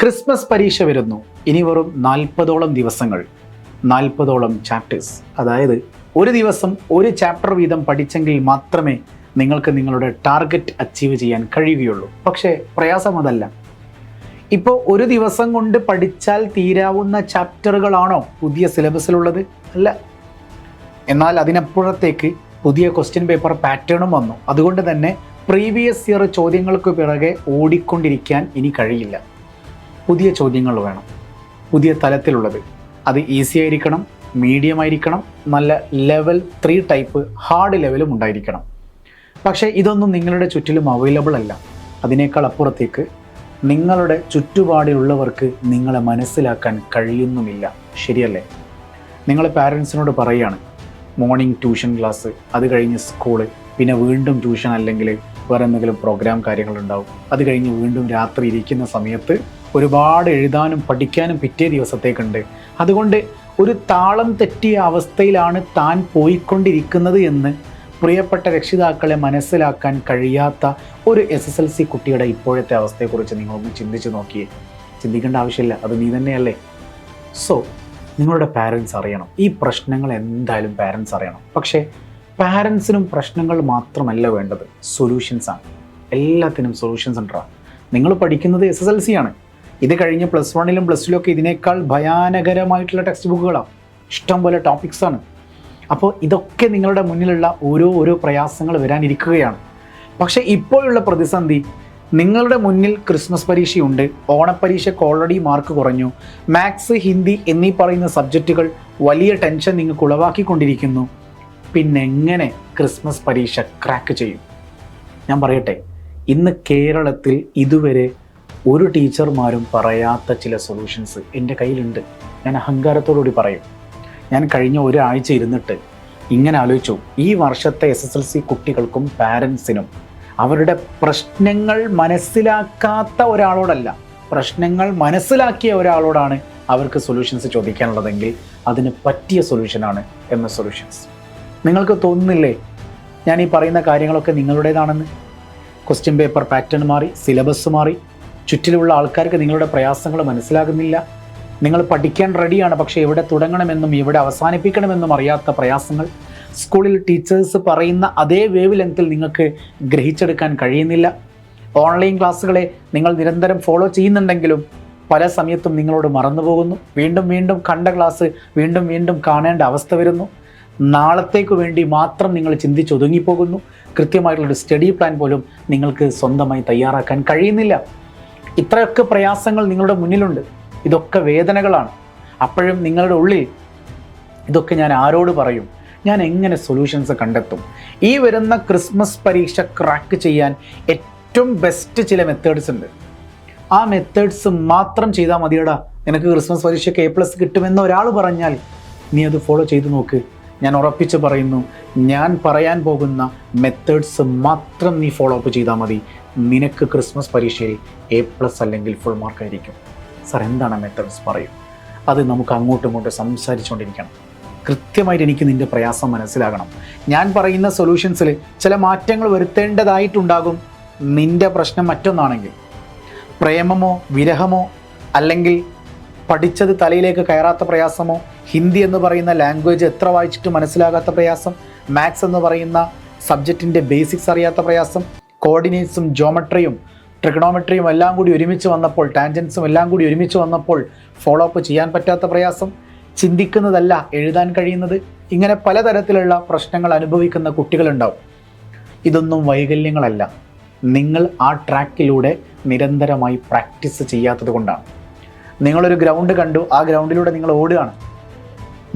Christmas പരീക്ഷ വരുന്നു. ഇനി വെറും 40ഓളം ദിവസങ്ങൾ, 40ഓളം ചാപ്റ്റേഴ്സ്. അതായത് ഒരു ദിവസം ഒരു ചാപ്റ്റർ വീതം പഠിച്ചെങ്കിൽ മാത്രമേ നിങ്ങൾക്ക് നിങ്ങളുടെ ടാർഗറ്റ് അച്ചീവ് ചെയ്യാൻ കഴിയുകയുള്ളൂ. പക്ഷേ പ്രയാസം അതല്ല. ഇപ്പോൾ ഒരു ദിവസം കൊണ്ട് പഠിച്ചാൽ തീരാവുന്ന ചാപ്റ്ററുകളാണോ പുതിയ സിലബസിലുള്ളത്? അല്ല. എന്നാൽ അതിനപ്പുറത്തേക്ക് പുതിയ ക്വസ്റ്റ്യൻ പേപ്പർ പാറ്റേണും വന്നു. അതുകൊണ്ട് തന്നെ പ്രീവിയസ് ഇയർ ചോദ്യങ്ങൾക്ക് പിറകെ ഓടിക്കൊണ്ടിരിക്കാൻ ഇനി കഴിയില്ല. പുതിയ ചോദ്യങ്ങൾ വേണം, പുതിയ തലത്തിലുള്ളത്. അത് ഈസി ആയിരിക്കണം, മീഡിയം ആയിരിക്കണം, നല്ല ലെവൽ 3 ടൈപ്പ് ഹാർഡ് ലെവലും ഉണ്ടായിരിക്കണം. പക്ഷേ ഇതൊന്നും നിങ്ങളുടെ ചുറ്റിലും അവൈലബിൾ അല്ല. അതിനേക്കാൾ അപ്പുറത്തേക്ക് നിങ്ങളുടെ ചുറ്റുപാടിലുള്ളവർക്ക് നിങ്ങളെ മനസ്സിലാക്കാൻ കഴിയുന്നുമില്ല. ശരിയല്ലേ? നിങ്ങൾ പാരൻസിനോട് പറയുകയാണ്, മോർണിംഗ് ട്യൂഷൻ ക്ലാസ്, അത് കഴിഞ്ഞ് സ്കൂള്, പിന്നെ വീണ്ടും ട്യൂഷൻ അല്ലെങ്കിൽ വേറെ എന്തെങ്കിലും പ്രോഗ്രാം കാര്യങ്ങളുണ്ടാവും. അത് കഴിഞ്ഞ് വീണ്ടും രാത്രി ഇരിക്കുന്ന സമയത്ത് ഒരുപാട് എഴുതാനും പഠിക്കാനും പിറ്റേ ദിവസത്തേക്കുണ്ട്. അതുകൊണ്ട് ഒരു താളം തെറ്റിയ അവസ്ഥയിലാണ് താൻ പോയിക്കൊണ്ടിരിക്കുന്നത് എന്ന് പ്രിയപ്പെട്ട രക്ഷിതാക്കളെ മനസ്സിലാക്കാൻ കഴിയാത്ത ഒരു SSLC കുട്ടിയുടെ ഇപ്പോഴത്തെ അവസ്ഥയെക്കുറിച്ച് നിങ്ങളൊന്ന് ചിന്തിച്ച് നോക്കിയേ. ചിന്തിക്കേണ്ട ആവശ്യമില്ല, അത് നീ തന്നെയല്ലേ. സോ നിങ്ങളുടെ പാരൻസ് അറിയണം, ഈ പ്രശ്നങ്ങൾ എന്തായാലും പാരൻസ് അറിയണം. പക്ഷേ പാരൻസിനും പ്രശ്നങ്ങൾ മാത്രമല്ല വേണ്ടത്, സൊല്യൂഷൻസാണ്. എല്ലാത്തിനും സൊല്യൂഷൻസ് ഉണ്ടാകും. നിങ്ങൾ പഠിക്കുന്നത് SSLC ആണ്. ഇത് കഴിഞ്ഞ് +1ലും +2ലും ഒക്കെ ഇതിനേക്കാൾ ഭയാനകരമായിട്ടുള്ള ടെക്സ്റ്റ് ബുക്കുകളാണ്, ഇഷ്ടം പോലെ ടോപ്പിക്സാണ്. അപ്പോൾ ഇതൊക്കെ നിങ്ങളുടെ മുന്നിലുള്ള ഓരോ പ്രയാസങ്ങൾ വരാനിരിക്കുകയാണ്. പക്ഷേ ഇപ്പോഴുള്ള പ്രതിസന്ധി, നിങ്ങളുടെ മുന്നിൽ ക്രിസ്മസ് പരീക്ഷയുണ്ട്, ഓണപ്പരീക്ഷയ്ക്ക് ഓൾറെഡി മാർക്ക് കുറഞ്ഞു, മാത്സ്, ഹിന്ദി എന്നീ പറയുന്ന സബ്ജക്റ്റുകൾ വലിയ ടെൻഷൻ നിങ്ങൾക്ക് ഉളവാക്കിക്കൊണ്ടിരിക്കുന്നു. പിന്നെ എങ്ങനെ ക്രിസ്മസ് പരീക്ഷ ക്രാക്ക് ചെയ്യും? ഞാൻ പറയട്ടെ, ഇന്ന് കേരളത്തിൽ ഇതുവരെ ഒരു ടീച്ചർമാരും പറയാത്ത ചില സൊല്യൂഷൻസ് എൻ്റെ കയ്യിലുണ്ട്. ഞാൻ അഹങ്കാരത്തോടുകൂടി പറയും. ഞാൻ കഴിഞ്ഞ ഒരാഴ്ച ഇരുന്നിട്ട് ഇങ്ങനെ ആലോചിച്ചു, ഈ വർഷത്തെ SSLC കുട്ടികൾക്കും പാരൻസിനും അവരുടെ പ്രശ്നങ്ങൾ മനസ്സിലാക്കാത്ത ഒരാളോടല്ല, പ്രശ്നങ്ങൾ മനസ്സിലാക്കിയ ഒരാളോടാണ് അവർക്ക് സൊല്യൂഷൻസ് ചോദിക്കാനുള്ളതെങ്കിൽ അതിന് പറ്റിയ സൊല്യൂഷനാണ് MS സൊല്യൂഷൻസ്. നിങ്ങൾക്ക് തോന്നുന്നില്ലേ ഞാൻ ഈ പറയുന്ന കാര്യങ്ങളൊക്കെ നിങ്ങളുടേതാണെന്ന്? ക്വസ്റ്റ്യൻ പേപ്പർ പാറ്റേൺ മാറി, സിലബസ് മാറി, ചുറ്റിലുള്ള ആൾക്കാർക്ക് നിങ്ങളുടെ പ്രയാസങ്ങൾ മനസ്സിലാകുന്നില്ല. നിങ്ങൾ പഠിക്കാൻ റെഡിയാണ്, പക്ഷേ എവിടെ തുടങ്ങണമെന്നും എവിടെ അവസാനിപ്പിക്കണമെന്നും അറിയാത്ത പ്രയാസങ്ങൾ. സ്കൂളിൽ ടീച്ചേഴ്സ് പറയുന്ന അതേ വേവ് ലെങ്ത്തിൽ നിങ്ങൾക്ക് ഗ്രഹിച്ചെടുക്കാൻ കഴിയുന്നില്ല. ഓൺലൈൻ ക്ലാസ്സുകളെ നിങ്ങൾ നിരന്തരം ഫോളോ ചെയ്യുന്നുണ്ടെങ്കിലും പല സമയത്തും നിങ്ങളോട് മറന്നു പോകുന്നു. വീണ്ടും കണ്ട ക്ലാസ് വീണ്ടും കാണേണ്ട അവസ്ഥ വരുന്നു. നാളത്തേക്ക് വേണ്ടി മാത്രം നിങ്ങൾ ചിന്തിച്ചൊതുങ്ങിപ്പോകുന്നു. കൃത്യമായിട്ടുള്ളൊരു സ്റ്റഡി പ്ലാൻ പോലും നിങ്ങൾക്ക് സ്വന്തമായി തയ്യാറാക്കാൻ കഴിയുന്നില്ല. ഇത്രയൊക്കെ പ്രയാസങ്ങൾ നിങ്ങളുടെ മുന്നിലുണ്ട്. ഇതൊക്കെ വേദനകളാണ്. അപ്പോഴും നിങ്ങളുടെ ഉള്ളിൽ ഇതൊക്കെ ഞാൻ ആരോട് പറയും? ഞാൻ എങ്ങനെ സൊല്യൂഷൻസ് കണ്ടെത്തും? ഈ വരുന്ന ക്രിസ്മസ് പരീക്ഷ ക്രാക്ക് ചെയ്യാൻ ഏറ്റവും ബെസ്റ്റ് ചില മെത്തേഡ്സ് ഉണ്ട്. ആ മെത്തേഡ്സ് മാത്രം ചെയ്താൽ മതിയടാ, നിനക്ക് ക്രിസ്മസ് പരീക്ഷയ്ക്ക് A+ കിട്ടുമെന്ന് ഒരാൾ പറഞ്ഞാൽ നീ അത് ഫോളോ ചെയ്ത് നോക്ക്. ഞാൻ ഉറപ്പിച്ച് പറയുന്നു, ഞാൻ പറയാൻ പോകുന്ന മെത്തേഡ്സ് മാത്രം നീ ഫോളോ അപ്പ് ചെയ്താൽ മതി. നിനക്ക് ക്രിസ്മസ് പരീക്ഷയിൽ A+ അല്ലെങ്കിൽ ഫുൾ മാർക്കായിരിക്കും. സാർ എന്താണ് മെത്തേഡ്സ്? പറയും. അത് നമുക്ക് അങ്ങോട്ടും ഇങ്ങോട്ടും സംസാരിച്ചുകൊണ്ടിരിക്കണം. കൃത്യമായിട്ട് എനിക്ക് നിൻ്റെ പ്രയാസം മനസ്സിലാകണം. ഞാൻ പറയുന്ന സൊല്യൂഷൻസിൽ ചില മാറ്റങ്ങൾ വരുത്തേണ്ടതായിട്ടുണ്ടാകും. നിൻ്റെ പ്രശ്നം മറ്റൊന്നാണെങ്കിൽ, പ്രേമമോ വിരഹമോ അല്ലെങ്കിൽ പഠിച്ചത് തലയിലേക്ക് കയറാത്ത പ്രയാസമോ, ഹിന്ദി എന്ന് പറയുന്ന ലാംഗ്വേജ് എത്ര വായിച്ചിട്ട് മനസ്സിലാകാത്ത പ്രയാസം, മാത്സ് എന്ന് പറയുന്ന സബ്ജക്റ്റിൻ്റെ ബേസിക്സ് അറിയാത്ത പ്രയാസം, കോർഡിനേറ്റ്സും ജോമെട്രിയും ട്രിഗണോമെട്രിയും എല്ലാം കൂടി ഒരുമിച്ച് വന്നപ്പോൾ, ടാൻജൻസും എല്ലാം കൂടി ഒരുമിച്ച് വന്നപ്പോൾ ഫോളോ അപ്പ് ചെയ്യാൻ പറ്റാത്ത പ്രയാസം, ചിന്തിക്കുന്നതല്ല എഴുതാൻ കഴിയുന്നത്, ഇങ്ങനെ പലതരത്തിലുള്ള പ്രശ്നങ്ങൾ അനുഭവിക്കുന്ന കുട്ടികളുണ്ടാവും. ഇതൊന്നും വൈകല്യങ്ങളല്ല, നിങ്ങൾ ആ ട്രാക്കിലൂടെ നിരന്തരമായി പ്രാക്ടീസ് ചെയ്യാത്തത് കൊണ്ടാണ്. നിങ്ങളൊരു ഗ്രൗണ്ട് കണ്ടു, ആ ഗ്രൗണ്ടിലൂടെ നിങ്ങൾ ഓടുകയാണ്.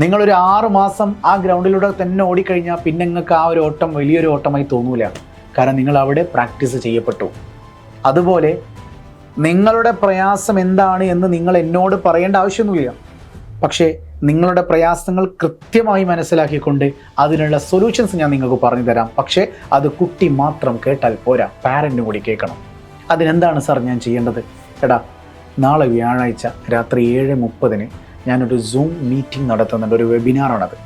നിങ്ങളൊരു 6 മാസം ആ ഗ്രൗണ്ടിലൂടെ തന്നെ ഓടിക്കഴിഞ്ഞാൽ പിന്നെ നിങ്ങൾക്ക് ആ ഒരു ഓട്ടം വലിയൊരു ഓട്ടമായി തോന്നൂല. കാരണം നിങ്ങൾ അവിടെ പ്രാക്ടീസ് ചെയ്യപ്പെട്ടു. അതുപോലെ നിങ്ങളുടെ പ്രയാസം എന്താണ് എന്ന് നിങ്ങൾ എന്നോട് പറയേണ്ട ആവശ്യമൊന്നുമില്ല. പക്ഷേ നിങ്ങളുടെ പ്രയാസങ്ങൾ കൃത്യമായി മനസ്സിലാക്കിക്കൊണ്ട് അതിനുള്ള സൊല്യൂഷൻസ് ഞാൻ നിങ്ങൾക്ക് പറഞ്ഞു തരാം. പക്ഷേ അത് കുട്ടി മാത്രം കേട്ടാൽ പോരാ, പാരൻറ്റും കൂടി കേൾക്കണം. അതിനെന്താണ് സാർ ഞാൻ ചെയ്യേണ്ടത്? എടാ, നാളെ വ്യാഴാഴ്ച രാത്രി 7:30 ഞാനൊരു സൂം മീറ്റിംഗ് നടത്തുന്നുണ്ട്. ഒരു വെബിനാറാണത്.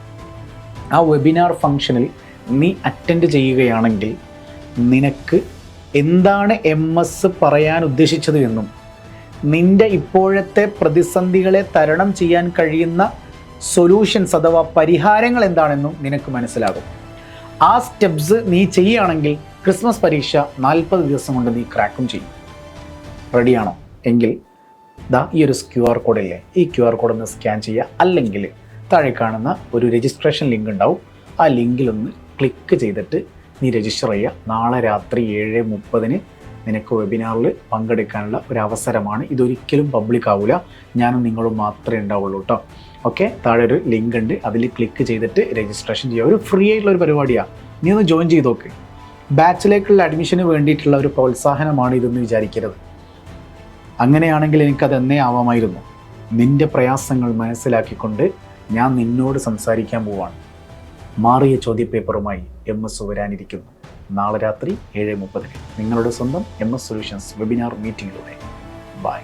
ആ വെബിനാർ ഫംഗ്ഷനിൽ നീ അറ്റൻഡ് ചെയ്യുകയാണെങ്കിൽ നിനക്ക് എന്താണ് MS പറയാൻ ഉദ്ദേശിച്ചത് എന്നും നിൻ്റെ ഇപ്പോഴത്തെ പ്രതിസന്ധികളെ തരണം ചെയ്യാൻ കഴിയുന്ന സൊല്യൂഷൻസ് അഥവാ പരിഹാരങ്ങൾ എന്താണെന്നും നിനക്ക് മനസ്സിലാകും. ആ സ്റ്റെപ്സ് നീ ചെയ്യുകയാണെങ്കിൽ ക്രിസ്മസ് പരീക്ഷ 40 ദിവസം കൊണ്ട് നീ ക്രാക്കും ചെയ്യും. റെഡിയാണോ? എങ്കിൽ ദാ ഈ ഒരു QR കോഡില്ലേ, ഈ QR കോഡ് ഒന്ന് സ്കാൻ ചെയ്യുക. അല്ലെങ്കിൽ താഴെ കാണുന്ന ഒരു രജിസ്ട്രേഷൻ ലിങ്ക് ഉണ്ടാവും. ആ ലിങ്കിലൊന്ന് ക്ലിക്ക് ചെയ്തിട്ട് നീ രജിസ്റ്റർ ചെയ്യുക. നാളെ രാത്രി 7:30 നിനക്ക് വെബിനാറിൽ പങ്കെടുക്കാനുള്ള ഒരു അവസരമാണ്. ഇതൊരിക്കലും പബ്ലിക് ആവില്ല, ഞാനും നിങ്ങളും മാത്രമേ ഉണ്ടാവുള്ളൂ കേട്ടോ. ഓക്കെ, താഴെ ഒരു ലിങ്ക് ഉണ്ട്, അതിൽ ക്ലിക്ക് ചെയ്തിട്ട് രജിസ്ട്രേഷൻ ചെയ്യുക. ഒരു ഫ്രീ ആയിട്ടുള്ള ഒരു പരിപാടിയാണ്, നീ ഒന്ന് ജോയിൻ ചെയ്ത് നോക്ക്. ബാച്ചിലേക്കുള്ള അഡ്മിഷന് വേണ്ടിയിട്ടുള്ള ഒരു പ്രോത്സാഹനമാണ് ഇതെന്ന് വിചാരിക്കരുത്. അങ്ങനെയാണെങ്കിൽ എനിക്കത് എന്നേ ആവാമായിരുന്നു. നിൻ്റെ പ്രയാസങ്ങൾ മനസ്സിലാക്കിക്കൊണ്ട് ഞാൻ നിന്നോട് സംസാരിക്കാൻ പോവാണ്. മാറിയ ചോദ്യപേപ്പറുമായി MS വരാനിരിക്കുന്നു. നാളെ രാത്രി 7:30 നിങ്ങളുടെ സ്വന്തം MS സൊല്യൂഷൻസ് വെബിനാർ മീറ്റിംഗിലൂടെ. ബൈ.